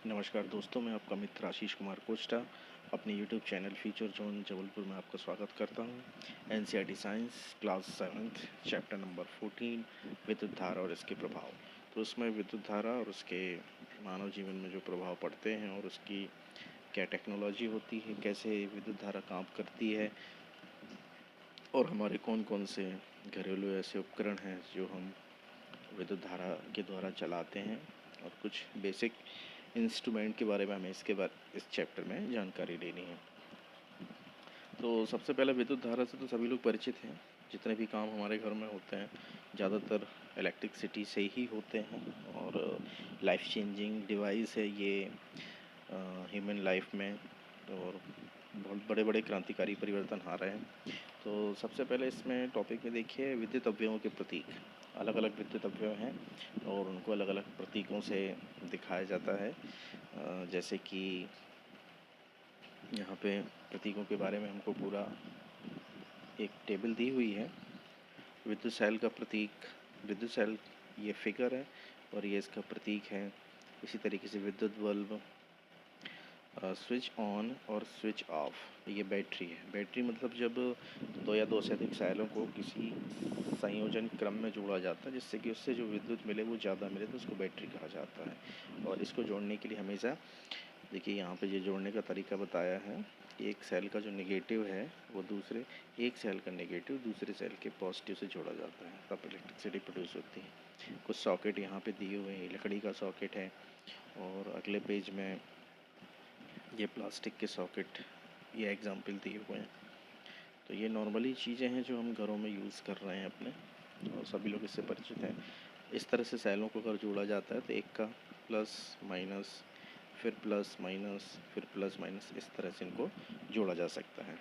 नमस्कार दोस्तों, मैं आपका मित्र आशीष कुमार कोष्टा अपने YouTube channel future zone Jabalpur में आपका स्वागत करता हूं। NCERT science class 7 chapter number 14 विद्युत धारा और इसके प्रभाव। तो उसमें विद्युत धारा और उसके मानव जीवन में जो प्रभाव पड़ते हैं और उसकी क्या टेक्नोलॉजी होती है, कैसे विद्युत धारा काम करती है और हमारे कौन कौन से घरेलू ऐसे उपकरण हैं जो हम विद्युत धारा के द्वारा चलाते हैं और कुछ बेसिक इंस्ट्रूमेंट के बारे में हमें इस चैप्टर में जानकारी लेनी है। तो सबसे पहले विद्युत धारा से तो सभी लोग परिचित हैं। जितने भी काम हमारे घर में होते हैं ज़्यादातर इलेक्ट्रिसिटी से ही होते हैं और लाइफ चेंजिंग डिवाइस है ये ह्यूमन लाइफ में, और बहुत बड़े बड़े क्रांतिकारी परिवर्तन आ रहे हैं। तो सबसे पहले इसमें टॉपिक में देखिए विद्युत अवयवों के प्रतीक। अलग अलग विद्युत अवयव हैं और उनको अलग अलग प्रतीकों से दिखाया जाता है। जैसे कि यहाँ पे प्रतीकों के बारे में हमको पूरा एक टेबल दी हुई है। विद्युत सेल का प्रतीक, विद्युत सेल ये फिगर है और ये इसका प्रतीक है। इसी तरीके से विद्युत बल्ब, स्विच ऑन और स्विच ऑफ ये बैटरी है। बैटरी मतलब जब दो या दो से अधिक सेलों को किसी संयोजन क्रम में जोड़ा जाता है जिससे कि उससे जो विद्युत मिले वो ज़्यादा मिले तो उसको बैटरी कहा जाता है। और इसको जोड़ने के लिए हमेशा देखिए यहाँ पे ये जोड़ने का तरीका बताया है। एक सेल का जो नेगेटिव है वो एक सेल का नेगेटिव दूसरे सेल के पॉजिटिव से जोड़ा जाता है, तब इलेक्ट्रिसिटी प्रोड्यूस होती है। कुछ सॉकेट यहाँ पे दिए हुए हैं, लकड़ी का सॉकेट है और अगले पेज में ये प्लास्टिक के सॉकेट ये एग्जाम्पल दिए हुए हैं। तो ये नॉर्मली चीज़ें हैं जो हम घरों में यूज़ कर रहे हैं अपने, और सभी लोग इससे परिचित हैं। इस तरह से सेलों को अगर जोड़ा जाता है तो एक का प्लस माइनस, फिर प्लस माइनस, फिर प्लस माइनस, इस तरह से इनको जोड़ा जा सकता है।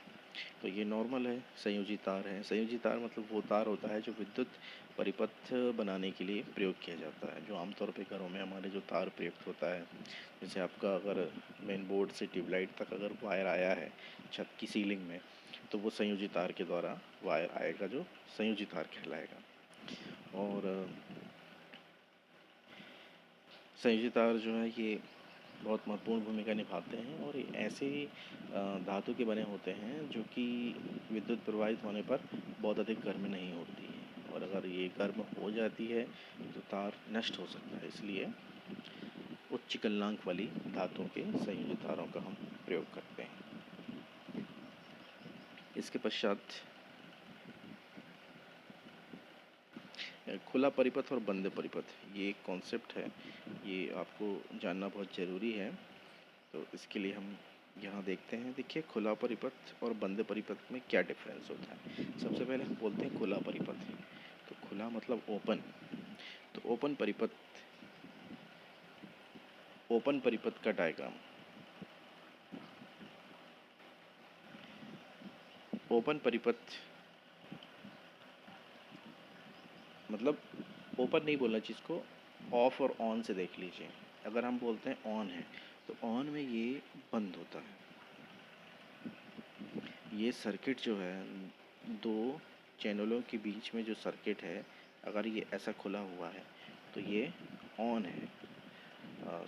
तो ये नॉर्मल है। संयोजी तार है। संयोजी तार मतलब वो तार होता है जो विद्युत परिपथ बनाने के लिए प्रयोग किया जाता है, जो आमतौर पे घरों में हमारे जो तार प्रयुक्त होता है। जैसे आपका अगर मेन बोर्ड से ट्यूबलाइट तक अगर वायर आया है छत की सीलिंग में, तो वो संयोजी तार के द्वारा वायर आएगा जो संयोजी तार कहलाएगा। और संयोजी तार जो है ये बहुत महत्वपूर्ण भूमिका निभाते हैं और ये ऐसे धातु के बने होते हैं जो कि विद्युत प्रवाहित होने पर बहुत अधिक गर्म नहीं होती है, और अगर ये गर्म हो जाती है तो तार नष्ट हो सकता है। इसलिए उच्च गलनांक वाली धातुओं के संयोजी तारों का हम प्रयोग करते हैं। इसके पश्चात खुला परिपथ और बंद परिपथ, ये एक कॉन्सेप्ट है, ये आपको जानना बहुत ज़रूरी है। तो इसके लिए हम यहाँ देखते हैं। देखिए खुला परिपथ और बंद परिपथ में क्या डिफरेंस होता है। सबसे पहले हम बोलते हैं खुला परिपथ। तो खुला मतलब ओपन। तो ओपन परिपथ का डायग्राम, ओपन परिपथ मतलब ओपन नहीं बोलना चीज़ को, ऑफ और ऑन से देख लीजिए। अगर हम बोलते हैं ऑन है तो ऑन में ये बंद होता है। ये सर्किट जो है, दो चैनलों के बीच में जो सर्किट है, अगर ये ऐसा खुला हुआ है तो ये ऑन है,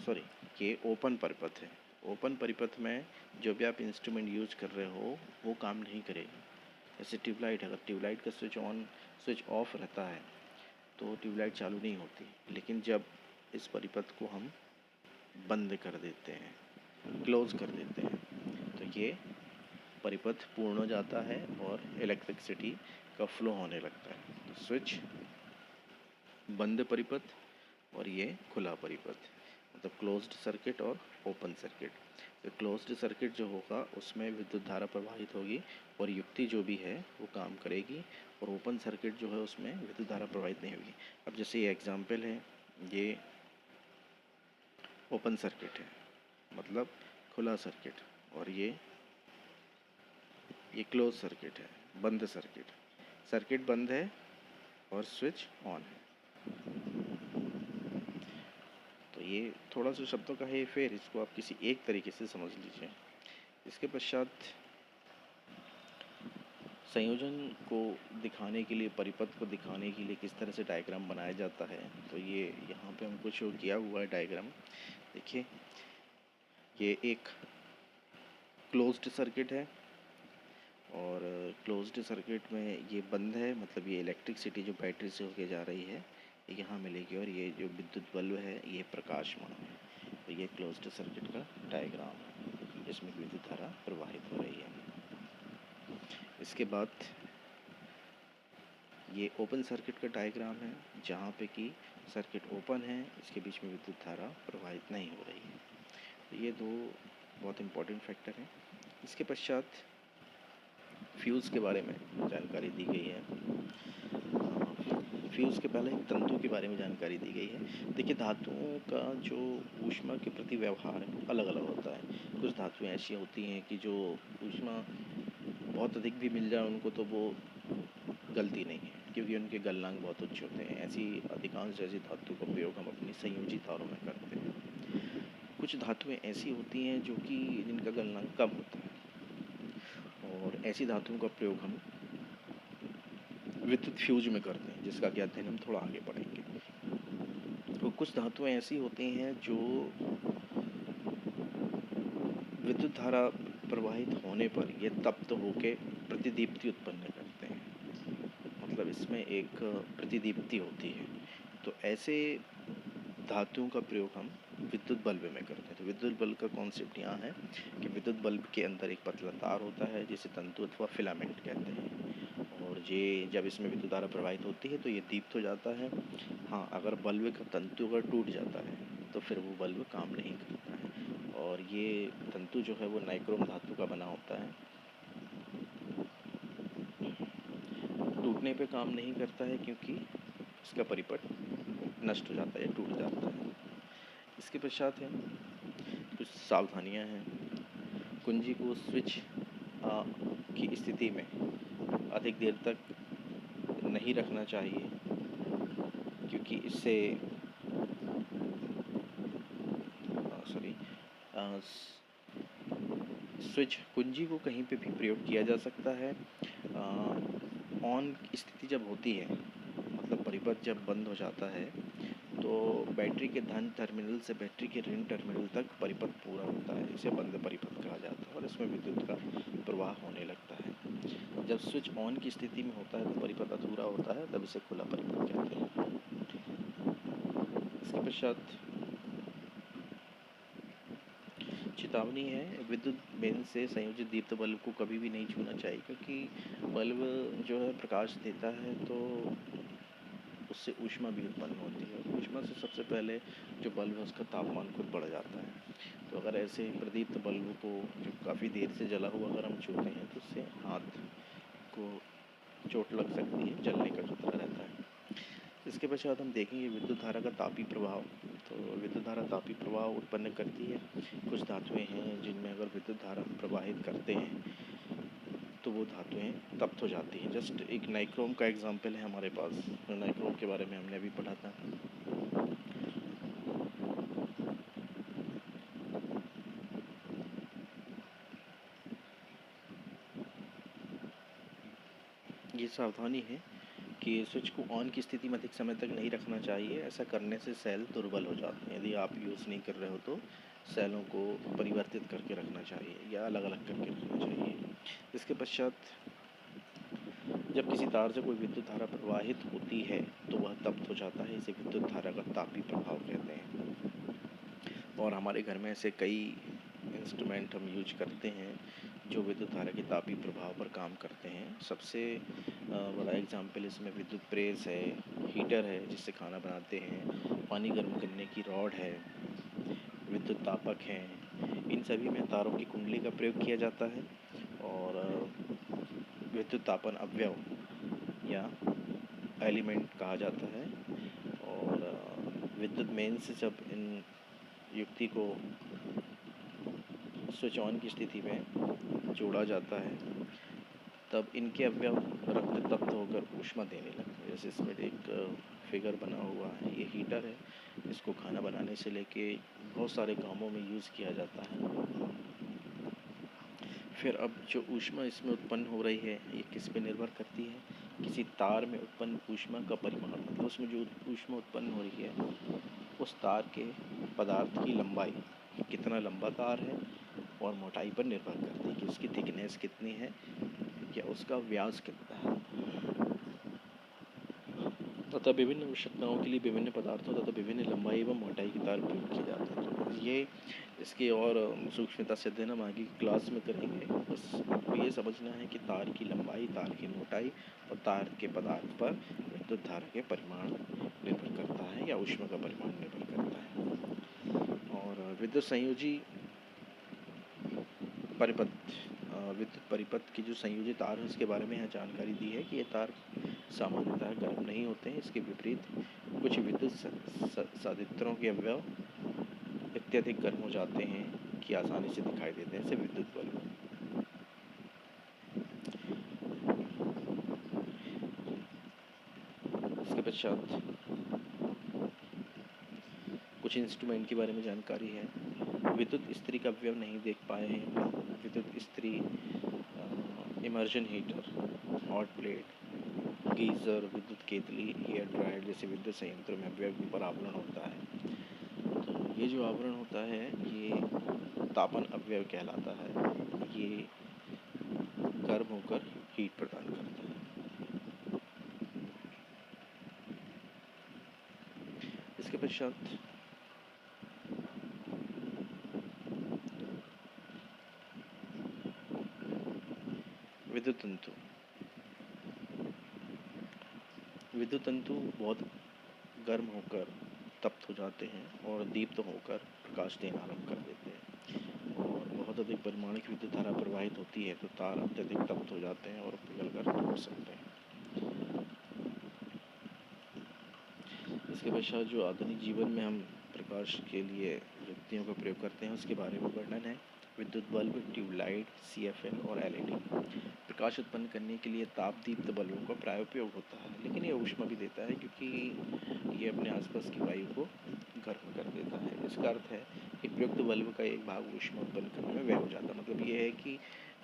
सॉरी ये ओपन परिपथ है। ओपन परिपथ में जो भी आप इंस्ट्रूमेंट यूज कर रहे हो वो काम नहीं करेगी। जैसे ट्यूबलाइट, अगर ट्यूबलाइट का स्विच ऑन स्विच ऑफ रहता है तो ट्यूबलाइट चालू नहीं होती, लेकिन जब इस परिपथ को हम बंद कर देते हैं, क्लोज कर देते हैं, तो ये परिपथ पूर्ण हो जाता है और इलेक्ट्रिसिटी का फ्लो होने लगता है। तो स्विच बंद परिपथ और ये खुला परिपथ, मतलब क्लोज्ड सर्किट और ओपन सर्किट। तो क्लोज्ड सर्किट जो होगा उसमें विद्युत धारा प्रवाहित होगी और युक्ति जो भी है वो काम करेगी, और ओपन सर्किट जो है उसमें विद्युत धारा प्रवाहित नहीं होगी। अब जैसे ये एग्जांपल है, ये ओपन सर्किट है मतलब खुला सर्किट, और ये क्लोज सर्किट है, बंद सर्किट। सर्किट बंद है और स्विच ऑन है। तो ये थोड़ा सा शब्दों का है फेर, इसको आप किसी एक तरीके से समझ लीजिए। इसके पश्चात संयोजन को दिखाने के लिए, परिपथ को दिखाने के लिए किस तरह से डायग्राम बनाया जाता है, तो ये यहाँ पे हमको शो किया हुआ है डायग्राम। देखिए ये एक क्लोज्ड सर्किट है और क्लोज्ड सर्किट में ये बंद है, मतलब ये इलेक्ट्रिसिटी जो बैटरी से होके जा रही है यहाँ मिलेगी और ये जो विद्युत बल्ब है ये प्रकाशमान है। तो ये क्लोज्ड सर्किट का डायग्राम है जिसमें विद्युत धारा प्रवाहित हो रही है। इसके बाद ये ओपन सर्किट का डायग्राम है जहाँ पे कि सर्किट ओपन है, इसके बीच में विद्युत धारा प्रवाहित नहीं हो रही है। तो ये दो बहुत इम्पोर्टेंट फैक्टर हैं। इसके पश्चात फ्यूज़ के बारे में जानकारी दी गई है। फ्यूज़ के पहले तंतु के बारे में जानकारी दी गई है। देखिए, धातुओं का जो ऊष्मा के प्रति व्यवहार है अलग अलग होता है। कुछ धातुएं ऐसी होती हैं कि जो ऊष्मा बहुत अधिक भी मिल जाए उनको तो वो गलती नहीं है, क्योंकि उनके गलनांक बहुत उच्च होते हैं। ऐसी अधिकांश ऐसी धातु का प्रयोग हम अपनी संयोजी तारों में करते हैं। कुछ धातुएं ऐसी होती हैं जो कि जिनका गलनांक कम होता है और ऐसी धातुओं का प्रयोग हम विद्युत फ्यूज में करते हैं, जिसका कि अध्ययन हम थोड़ा आगे पढ़ेंगे। तो कुछ धातुएं ऐसी होती हैं जो विद्युत धारा प्रवाहित होने पर ये तप्त होके प्रतिदीप्ति उत्पन्न करते हैं, मतलब इसमें एक प्रतिदीप्ति होती है। तो ऐसे धातुओं का प्रयोग हम विद्युत बल्ब में करते हैं। तो विद्युत बल्ब का कॉन्सेप्ट यहाँ है कि विद्युत बल्ब के अंदर एक पतला तार होता है जिसे तंतु अथवा फिलामेंट कहते हैं और ये जब इसमें विद्युत धारा प्रवाहित होती है तो ये दीप्त हो जाता है। हाँ, अगर बल्ब का तंतु अगर टूट जाता है तो फिर वो बल्ब काम नहीं करता है और ये तंतु जो है वो नाइक्रोम धातु का बना होता है। टूटने पे काम नहीं करता है क्योंकि इसका परिपथ नष्ट हो जाता है या टूट जाता है। इसके पश्चात है कुछ सावधानियां हैं। कुंजी को स्विच की स्थिति में अधिक देर तक नहीं रखना चाहिए क्योंकि इससे सॉरी स्विच कुंजी को कहीं पे भी प्रयोग किया जा सकता है। ऑन स्थिति जब होती है, मतलब परिपथ जब बंद हो जाता है तो बैटरी के धन टर्मिनल से बैटरी के ऋण टर्मिनल तक परिपथ पूरा होता है। इसे बंद परिपथ कहा जाता है और इसमें विद्युत का प्रवाह होने लगता है। जब स्विच ऑन की स्थिति में होता है तो परिपथ अधूरा होता है, तब इसे खुला परिपथ कहते हैं। इसके पश्चात चेतावनी है, विद्युत मेन से संयोजित दीप्त बल्ब को कभी भी नहीं छूना चाहिए क्योंकि बल्ब जो है प्रकाश देता है तो उससे ऊष्मा भी उत्पन्न होती है। ऊष्मा से सबसे पहले जो बल्ब है उसका तापमान खुद बढ़ जाता है। तो अगर ऐसे प्रदीप्त बल्ब को जो काफ़ी देर से जला हुआ अगर हम छूते हैं तो उससे हाथ को चोट लग सकती है, जलने का खतरा रहता है। इसके पश्चात हम देखेंगे विद्युत धारा का तापी प्रभाव। तो विद्युत धारा तापी प्रभाव उत्पन्न करती है। कुछ धातुएं हैं जिनमें अगर विद्युत धारा प्रवाहित करते हैं तो वो धातुएं तप्त हो जाती हैं। जस्ट एक नाइक्रोम का एग्जांपल है हमारे पास। नाइक्रोम के बारे में हमने अभी पढ़ा था। ये सावधानी है कि स्विच को ऑन की स्थिति में अधिक समय तक नहीं रखना चाहिए। ऐसा करने से सेल दुर्बल हो जाते हैं। यदि आप यूज़ नहीं कर रहे हो तो सेलों को परिवर्तित करके रखना चाहिए या अलग अलग करके रखना चाहिए। इसके पश्चात जब किसी तार से कोई विद्युत धारा प्रवाहित होती है तो वह तप्त हो जाता है। इसे विद्युत धारा का तापी प्रभाव कहते हैं। और हमारे घर में ऐसे कई इंस्ट्रूमेंट हम यूज करते हैं जो विद्युत धारा के तापी प्रभाव पर काम करते हैं। सबसे बड़ा एग्जाम्पल इसमें विद्युत प्रेस है, हीटर है जिससे खाना बनाते हैं, पानी गर्म करने की रॉड है, विद्युत तापक हैं। इन सभी में तारों की कुंडली का प्रयोग किया जाता है और विद्युत तापन अवयव या एलिमेंट कहा जाता है। और विद्युत मेन से जब इन युक्ति को स्विच ऑन की स्थिति में जोड़ा जाता है तब इनके अवयव रक्त तप्त होकर ऊष्मा देने लगते हैं। जैसे इसमें एक फिगर बना हुआ है, ये हीटर है। इसको खाना बनाने से लेके बहुत सारे कामों में यूज़ किया जाता है। फिर अब जो ऊष्मा इसमें उत्पन्न हो रही है ये किस पे निर्भर करती है? किसी तार में उत्पन्न ऊष्मा का परिमाण, मतलब उसमें जो ऊष्मा उत्पन्न हो रही है उस तार के पदार्थ की लंबाई कितना लंबा तार है और मोटाई पर निर्भर करती है कि उसकी थिकनेस कितनी है या उसका व्यास कितना है। तथा विभिन्न आवश्यकताओं के लिए विभिन्न पदार्थों तथा विभिन्न लंबाई एवं मोटाई के तार प्रयोग किए जाते हैं। तो ये इसकी और सूक्ष्मता से अध्ययन हम आगे की क्लास में करेंगे। बस आपको ये समझना है कि तार की लंबाई, तार की मोटाई और तार के पदार्थ पर विद्युत धारा के परिमाण निर्भर करता है या ऊष्मा का परिमाण निर्भर करता है। और विद्युत संयोजी परिपथ विद्युत परिपथ की जो संयोजी तार है उसके बारे में यहाँ जानकारी दी है कि ये तार सामान्यतः गर्म नहीं होते हैं। इसके विपरीत कुछ विद्युत संधारित्रों के अवयव अत्यधिक गर्म हो जाते हैं कि आसानी से दिखाई देते हैं, जैसे विद्युत बल्ब। इसके पश्चात कुछ इंस्ट्रूमेंट के बारे में जानकारी है। विद्युत इस्त्री का अवयव नहीं देख पाए हैं। विद्युत इस्त्री, immersion heater, hot plate, geyser, विद्युत केतली, हेयर ड्रायर जैसे विद्युत संयंत्रों में अवयव पर आवरण होता है। तो ये जो आवरण होता है ये तापन अवयव कहलाता है। ये गर्म होकर हीट प्रदान करता है। इसके पश्चात विद्युत तंतु। विद्युत तंतु बहुत गर्म होकर तप्त हो जाते हैं और दीप्त होकर प्रकाश देना आरंभ कर देते हैं। और बहुत अधिक परिमाण की विद्युत धारा प्रवाहित होती है तो तार अत्यधिक तप्त हो जाते हैं और पिघलकर टूट सकते हैं। इसके पश्चात जो आधुनिक जीवन में हम प्रकाश के लिए युक्तियों का प्रयोग करते हैं उसके बारे में वर्णन है। विद्युत बल्ब, ट्यूबलाइट, CFL और LED। प्रकाश उत्पन्न करने के लिए ताप दीप्त बल्बों का प्राय उपयोग होता है, लेकिन ये ऊष्मा भी देता है क्योंकि ये अपने आसपास की वायु को गर्म कर देता है। इसका अर्थ है कि प्रयुक्त बल्ब का एक भाग ऊष्मा उत्पन्न करने में व्यय हो जाता है। मतलब ये है कि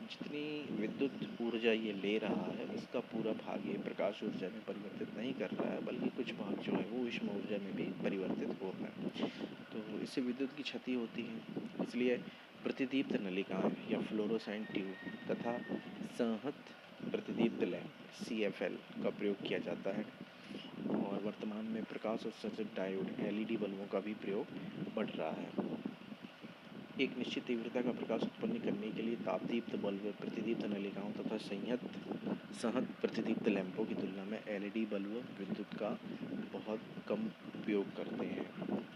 जितनी विद्युत ऊर्जा ये ले रहा है उसका पूरा भाग ये प्रकाश ऊर्जा में परिवर्तित नहीं कर रहा है, बल्कि कुछ भाग जो है वो ऊष्मा ऊर्जा में भी परिवर्तित हो रहा है। तो इससे विद्युत की क्षति होती है। इसलिए प्रतिदीप्त नलिकाएं या फ्लोरोसेंट ट्यूब तथा संहत प्रतिदीप्त लैंप CFL का प्रयोग किया जाता है। और वर्तमान में प्रकाश उत्सर्जक डायोड LED बल्बों का भी प्रयोग बढ़ रहा है। एक निश्चित तीव्रता का प्रकाश उत्पन्न करने के लिए तापदीप्त बल्ब, प्रतिदीप्त नलिकाओं तथा संहत प्रतिदीप्त लैंपों की तुलना में LED बल्ब विद्युत का बहुत कम उपयोग करते हैं।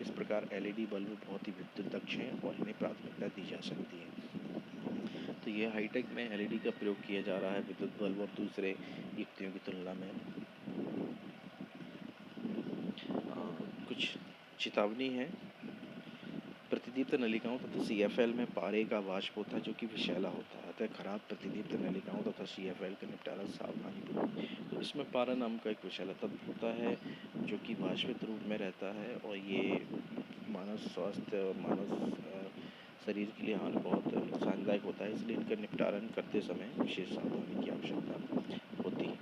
इस प्रकार LED बल्ब बहुत ही विद्युत दक्ष हैं और इन्हें प्राथमिकता दी जा सकती है। तो ये हाईटेक में LED का प्रयोग किया जा रहा है विद्युत बल्ब और दूसरे युक्तियों की तुलना में। कुछ चेतावनी है। प्रतिदीप्त नलिकाओं तथा CFL में पारे का वाष्प होता है जो कि विषैला होता है, अतः खराब प्रतिदीप्त नलिकाओं तथा CFL का निपटारा सावधानीपूर्वक। तो इसमें पारा नाम का एक विषैला तत्व होता है जो कि वाष्पित रूप में रहता है और ये मानव स्वास्थ्य और मानव शरीर के लिए बहुत नुकसानदायक होता है, इसलिए इनका निपटारण करते समय विशेष सावधानी की आवश्यकता होती है।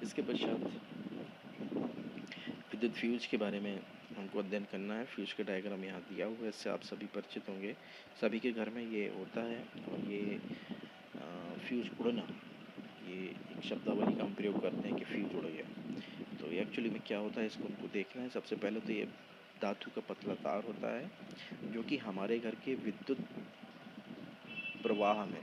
इसके पश्चात विद्युत फ्यूज के बारे में हमको अध्ययन करना है। फ्यूज का डायग्राम यहाँ दिया हुआ है, इससे आप सभी परिचित होंगे। सभी के घर में ये होता है और ये फ्यूज उड़ना, ये एक शब्दावली का हम प्रयोग करते हैं कि फ्यूज उड़ गया। तो एक्चुअली में क्या होता है इसको हमको देखना है। सबसे पहले तो ये धातु का पतला तार होता है जो कि हमारे घर के विद्युत प्रवाह में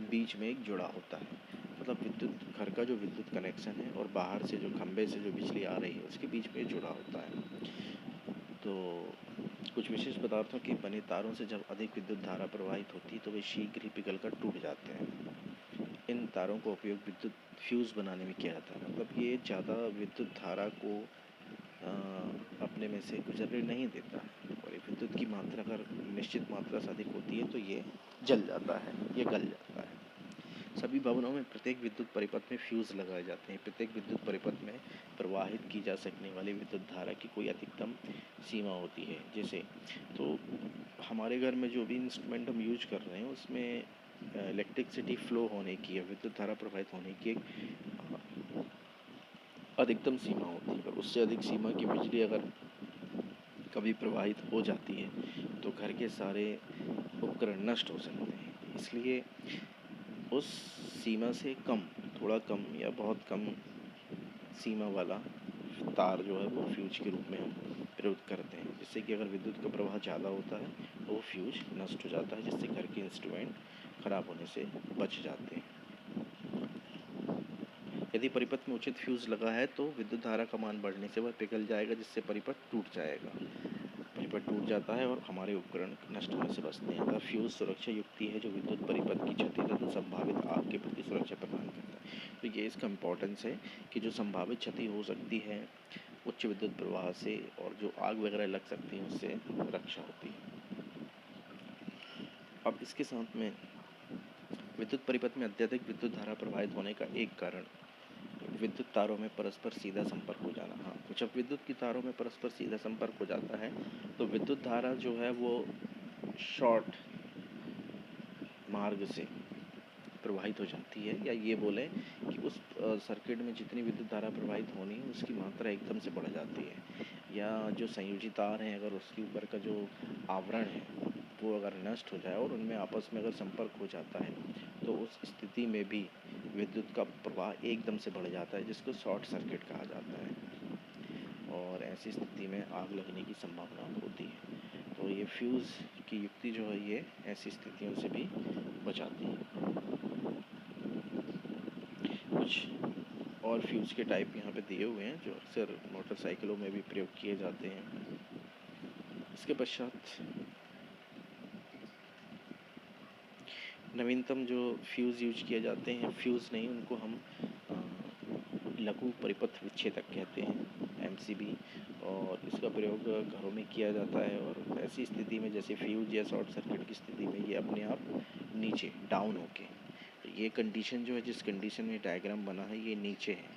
बीच में एक जुड़ा होता है। मतलब विद्युत घर का जो विद्युत कनेक्शन है और बाहर से जो खंभे से जो बिजली आ रही है उसके बीच में जुड़ा होता है। तो कुछ विशेष पदार्थों के बने तारों से जब अधिक विद्युत धारा प्रवाहित होती है तो वे शीघ्र ही पिघलकर टूट जाते हैं। इन तारों का उपयोग विद्युत फ्यूज़ बनाने में किया जाता है। मतलब ये ज़्यादा विद्युत धारा को अपने में से गुजरने नहीं देता और ये विद्युत की मात्रा अगर निश्चित मात्रा से अधिक होती है तो ये जल जाता है, ये गल जाता है। सभी भवनों में प्रत्येक विद्युत परिपथ में फ्यूज़ लगाए जाते हैं। प्रत्येक विद्युत परिपथ में प्रवाहित की जा सकने वाली विद्युत धारा की कोई अधिकतम सीमा होती है। जैसे तो हमारे घर में जो भी इंस्ट्रूमेंट हम यूज कर रहे हैं उसमें इलेक्ट्रिसिटी फ्लो होने की है, विद्युत धारा प्रवाहित होने की एक अधिकतम सीमा होती है, और उससे अधिक सीमा की बिजली अगर कभी प्रवाहित हो जाती है तो घर के सारे उपकरण नष्ट हो सकते हैं। इसलिए उस सीमा से कम, थोड़ा कम या बहुत कम सीमा वाला तार जो है वो फ्यूज के रूप में हम प्रयुक्त करते हैं, जिससे कि अगर विद्युत का प्रवाह ज़्यादा होता है तो वो फ्यूज नष्ट हो जाता है, जिससे घर के इंस्ट्रूमेंट खराब होने से बच जाते हैं। यदि परिपथ में उचित फ्यूज लगा है तो विद्युत धारा का मान बढ़ने से वह पिघल जाएगा, जिससे परिपथ टूट जाएगा। परिपथ टूट जाता है और हमारे उपकरण नष्ट होने से बचते हैं। अगर फ्यूज सुरक्षा युक्ति है जो विद्युत परिपथ की क्षति तथा संभावित आग के प्रति सुरक्षा प्रदान करता है। तो ये इसका इम्पोर्टेंस है कि जो संभावित क्षति हो सकती है उच्च विद्युत प्रवाह से, और जो आग वगैरह लग सकती है उससे रक्षा होती है। अब इसके साथ में विद्युत परिपथ में अत्यधिक विद्युत धारा प्रवाहित होने का एक कारण विद्युत तारों में परस्पर सीधा संपर्क हो जाना। हाँ, जब विद्युत की तारों में परस्पर सीधा संपर्क हो जाता है तो विद्युत धारा जो है वो शॉर्ट मार्ग से प्रवाहित हो जाती है, या ये बोलें कि उस सर्किट में जितनी विद्युत धारा प्रवाहित होनी है उसकी मात्रा एकदम से बढ़ जाती है, या जो संयोजी तार हैं अगर उसके ऊपर का जो आवरण है वो अगर नष्ट हो जाए और उनमें आपस में अगर संपर्क हो जाता है तो उस स्थिति में भी विद्युत का प्रवाह एकदम से बढ़ जाता है, जिसको शॉर्ट सर्किट कहा जाता है, और ऐसी स्थिति में आग लगने की संभावना होती है। तो ये फ्यूज़ की युक्ति जो है ये ऐसी स्थितियों से भी बचाती है। कुछ और फ्यूज़ के टाइप यहाँ पे दिए हुए हैं जो अक्सर मोटरसाइकिलों में भी प्रयोग किए जाते हैं। इसके पश्चात नवीनतम जो फ्यूज़ यूज किए जाते हैं, फ्यूज़ नहीं, उनको हम लघु परिपथ विच्छेदक कहते हैं, एमसीबी, और इसका प्रयोग घरों में किया जाता है। और ऐसी स्थिति में जैसे फ्यूज या शॉर्ट सर्किट की स्थिति में ये अपने आप नीचे डाउन होके, ये कंडीशन जो है जिस कंडीशन में डायग्राम बना है ये नीचे है,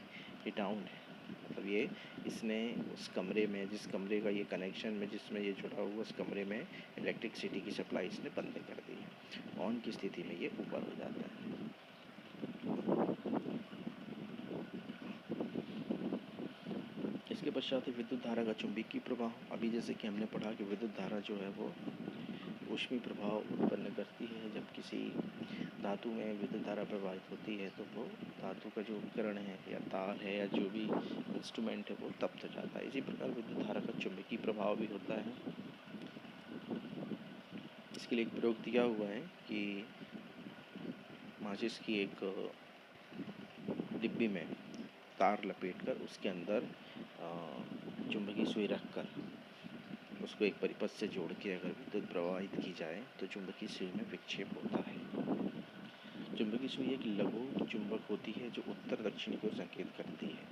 ये डाउन है, मतलब ये इसने उस कमरे में, जिस कमरे का ये कनेक्शन में जिसमें ये जुड़ा हुआ, उस कमरे में इलेक्ट्रिसिटी की सप्लाई इसने बंद कर दी है। ऑन की स्थिति में ये ऊपर हो जाता है। इसके पश्चात विद्युत धारा का चुंबकीय प्रवाह। अभी जैसे कि हमने पढ़ा कि विद्युत धारा जो है वो ऊष्मीय प्रभाव उत्पन्न करती है। जब किसी धातु में विद्युत धारा प्रवाहित होती है तो वो धातु का जो उपकरण है या तार है या जो भी इंस्ट्रूमेंट है वो तप्त हो जाता है। इसी प्रकार विद्युत धारा का चुंबकीय प्रभाव भी होता है। इसके लिए एक प्रयोग दिया हुआ है कि माचिस की एक डिब्बी में तार लपेटकर उसके अंदर चुंबकीय सुई रखकर उसको एक परिपथ से जोड़ के अगर विद्युत प्रवाहित की जाए तो चुंबकीय सुई में विक्षेप होता है। चुंबकीय सुई एक लघु चुंबक होती है जो उत्तर दक्षिण को संकेत करती है,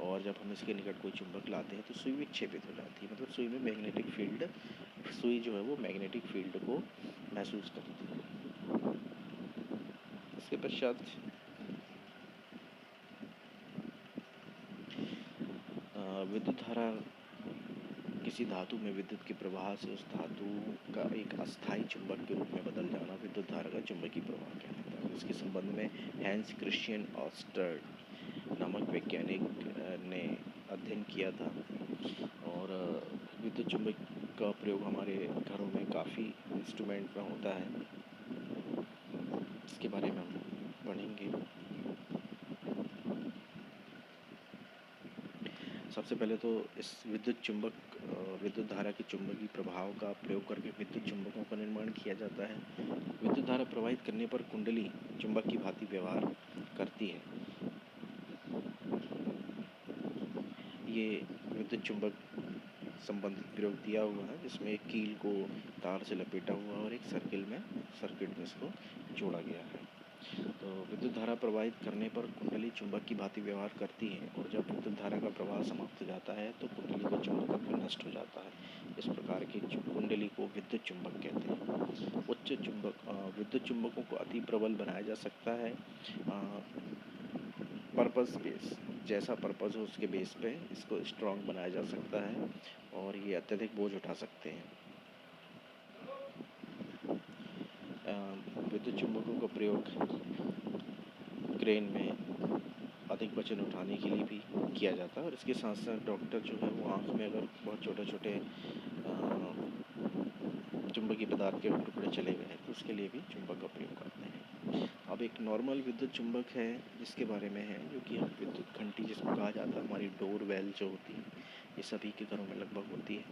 और जब हम इसके निकट कोई चुंबक लाते हैं तो सुई विक्षेपित हो जाती है, मतलब सुई में मैग्नेटिक फील्ड, सुई जो है वो मैग्नेटिक फील्ड को महसूस करती है। इसके पश्चात विद्युत धारा किसी धातु में विद्युत के प्रवाह से उस धातु का एक अस्थायी चुंबक के रूप में बदल जाना विद्युत धारा का चुंबकीय प्रवाह कहलाता है। इसके संबंध में हैंस क्रिश्चियन ऑस्टर्ड नामक वैज्ञानिक ने अध्ययन किया था, और विद्युत चुंबक का प्रयोग हमारे घरों में काफ़ी इंस्ट्रूमेंट में होता है। इसके बारे में हम पढ़ेंगे। सबसे पहले तो इस विद्युत धारा के चुंबकीय प्रभाव का प्रयोग करके विद्युत चुंबकों का निर्माण किया जाता है। विद्युत धारा प्रवाहित करने पर कुंडली चुंबक की भांति व्यवहार करती है। ये विद्युत चुंबक संबंधित प्रयोग दिया हुआ है, जिसमें एक कील को तार से लपेटा हुआ और एक सर्किट में इसको जोड़ा गया है। तो विद्युत धारा प्रवाहित करने पर कुंडली चुंबक की भांति व्यवहार करती है, और जब विद्युत धारा का प्रवाह समाप्त हो जाता है तो कुंडली का चुंबकत्व नष्ट हो जाता है। इस प्रकार की कुंडली को विद्युत चुंबक कहते हैं। विद्युत चुंबकों को अति प्रबल बनाया जा सकता है पर्पस बेस, जैसा पर्पस हो उसके बेस पे इसको स्ट्रॉन्ग बनाया जा सकता है, और ये अत्यधिक बोझ उठा सकते हैं। विद्युत चुंबकों का प्रयोग क्रेन में अधिक वजन उठाने के लिए भी किया जाता है। और इसके साथ साथ डॉक्टर जो है वो आँख में अगर बहुत छोटे छोटे चुंबकीय पदार्थ के टुकड़े चले गए हैं तो उसके लिए भी चुंबक का प्रयोग करते हैं। अब एक नॉर्मल विद्युत चुंबक है जिसके बारे में है, जो कि हम विद्युत घंटी जिसको कहा जाता है, हमारी डोर बेल जो होती है, ये सभी के घरों में लगभग होती है।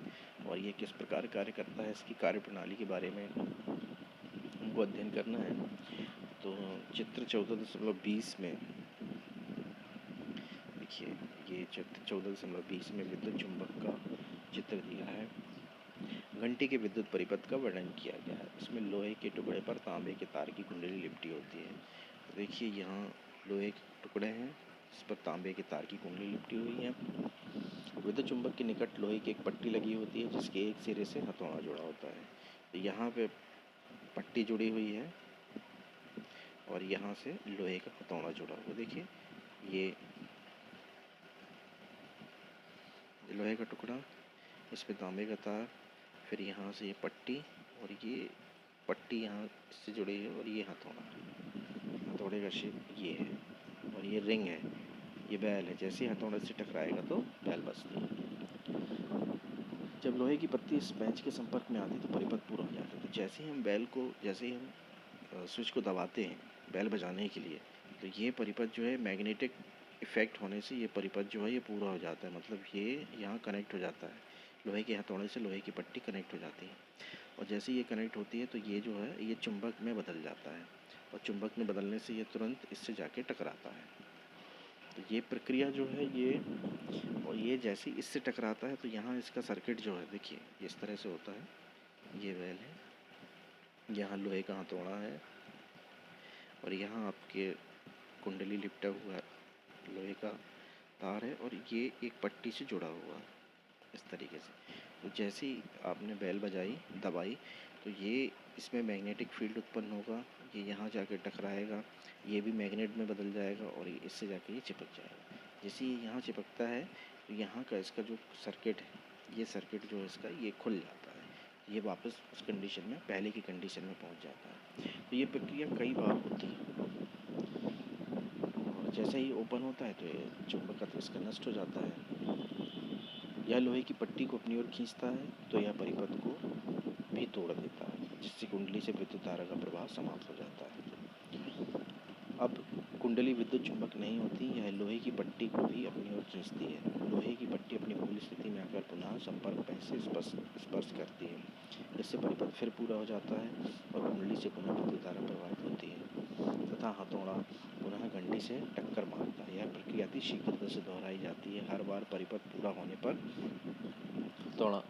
और ये किस प्रकार कार्य करता है, इसकी कार्यप्रणाली के बारे में हमको अध्ययन करना है। तो चित्र 14.20 में देखिए, ये चित्र 14.20 में विद्युत चुंबक का चित्र दिया है। घंटी के विद्युत परिपथ का वर्णन किया गया है। इसमें लोहे के टुकड़े पर तांबे के तार की कुंडली लिपटी होती है। तो देखिए, यहाँ लोहे के टुकड़े हैं, इस पर तांबे के तार की कुंडली लिपटी हुई है। विद्युत चुंबक के निकट लोहे की एक पट्टी लगी होती है जिसके एक सिरे से हथौड़ा जुड़ा होता है। तो यहाँ पे पट्टी जुड़ी हुई है और यहाँ से लोहे का हथौड़ा जुड़ा हुआ। देखिए, ये लोहे का टुकड़ा, इस पे तांबे का तार, फिर यहाँ से ये पट्टी, और ये पट्टी यहाँ इससे जुड़ी है, और ये हथौड़े का शेप ये है, और ये रिंग है, ये बैल है। जैसे ही हथौड़े से टकराएगा तो बैल बजती है। जब लोहे की पत्ती इस बेंच के संपर्क में आती तो परिपथ पूरा हो जाता है। तो जैसे ही हम स्विच को दबाते हैं बैल बजाने के लिए, तो ये परिपथ जो है मैग्नेटिक इफेक्ट होने से ये परिपथ जो है ये पूरा हो जाता है। मतलब ये यहाँ कनेक्ट हो जाता है, लोहे के हथौड़े से लोहे की पट्टी कनेक्ट हो जाती है। और जैसे ये कनेक्ट होती है तो ये जो है ये चुंबक में बदल जाता है, और चुंबक में बदलने से ये तुरंत इससे जाके टकराता है। तो ये प्रक्रिया जो है ये, और ये जैसे इससे टकराता है तो यहाँ इसका सर्किट जो है देखिए इस तरह से होता है। ये बैल है, यहाँ लोहे का हथौड़ा है, और यहाँ आपके कुंडली लिपटा हुआ लोहे का तार है, और ये एक पट्टी से जुड़ा हुआ है इस तरीके से। तो जैसे ही आपने बैल बजाई, दबाई, तो ये इसमें मैग्नेटिक फील्ड उत्पन्न होगा, ये यहाँ जाके टकराएगा, ये भी मैग्नेट में बदल जाएगा, और ये इससे जाके ये चिपक जाएगा। जैसे ये यहाँ चिपकता है तो यहाँ का इसका जो सर्किट है, ये सर्किट जो है इसका ये खुल जाता है, ये वापस उस कंडीशन में, पहले की कंडीशन में पहुँच जाता है। तो ये प्रक्रिया कई बार होती है, और जैसे ही ओपन होता है तो ये चुंबकत्व इसका नष्ट हो जाता है। यह लोहे की पट्टी को अपनी ओर खींचता है तो यह परिपथ को भी तोड़ देता है, जिससे कुंडली से विद्युत धारा का प्रवाह समाप्त हो जाता है। अब कुंडली विद्युत चुंबक नहीं होती, यह लोहे की पट्टी को भी अपनी ओर खींचती है। लोहे की पट्टी अपनी मूल स्थिति में आकर पुनः संपर्क में से स्पर्श करती है, जिससे परिपथ फिर पूरा हो जाता है और कुंडली से पुनः विद्युत धारा प्रवाहित होती है तथा हथौड़ा पुनः घंटी से टक्कर मारता है। यह प्रक्रिया अति शीघ्रता से दोहराई जाती है। हर बार परिपथ पूरा होने पर हथौड़ा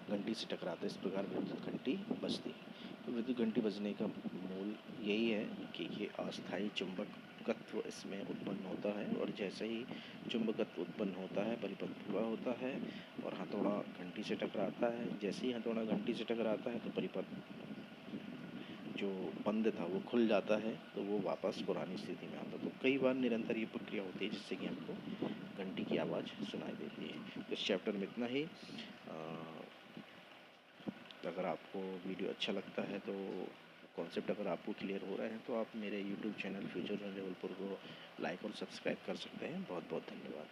घंटी से टकराता है, इस प्रकार विद्युत घंटी बजती है। तो विद्युत घंटी बजने का मूल यही है कि ये अस्थायी चुंबकत्व इसमें उत्पन्न होता है, और जैसे ही चुंबकत्व उत्पन्न होता है परिपथ पूरा होता है और हथौड़ा घंटी से टकराता है। जैसे ही हथौड़ा घंटी से टकराता है तो परिपथ जो बंद था वो खुल जाता है, तो वो वापस पुरानी स्थिति में आता है। तो कई बार निरंतर ये प्रक्रिया होती है जिससे कि हमको घंटी की आवाज़ सुनाई देती है। इस चैप्टर में इतना ही। अगर आपको वीडियो अच्छा लगता है तो कॉन्सेप्ट अगर आपको क्लियर हो रहा है तो आप मेरे यूट्यूब चैनल फ्यूचर जबलपुर को लाइक और सब्सक्राइब कर सकते हैं। बहुत बहुत धन्यवाद।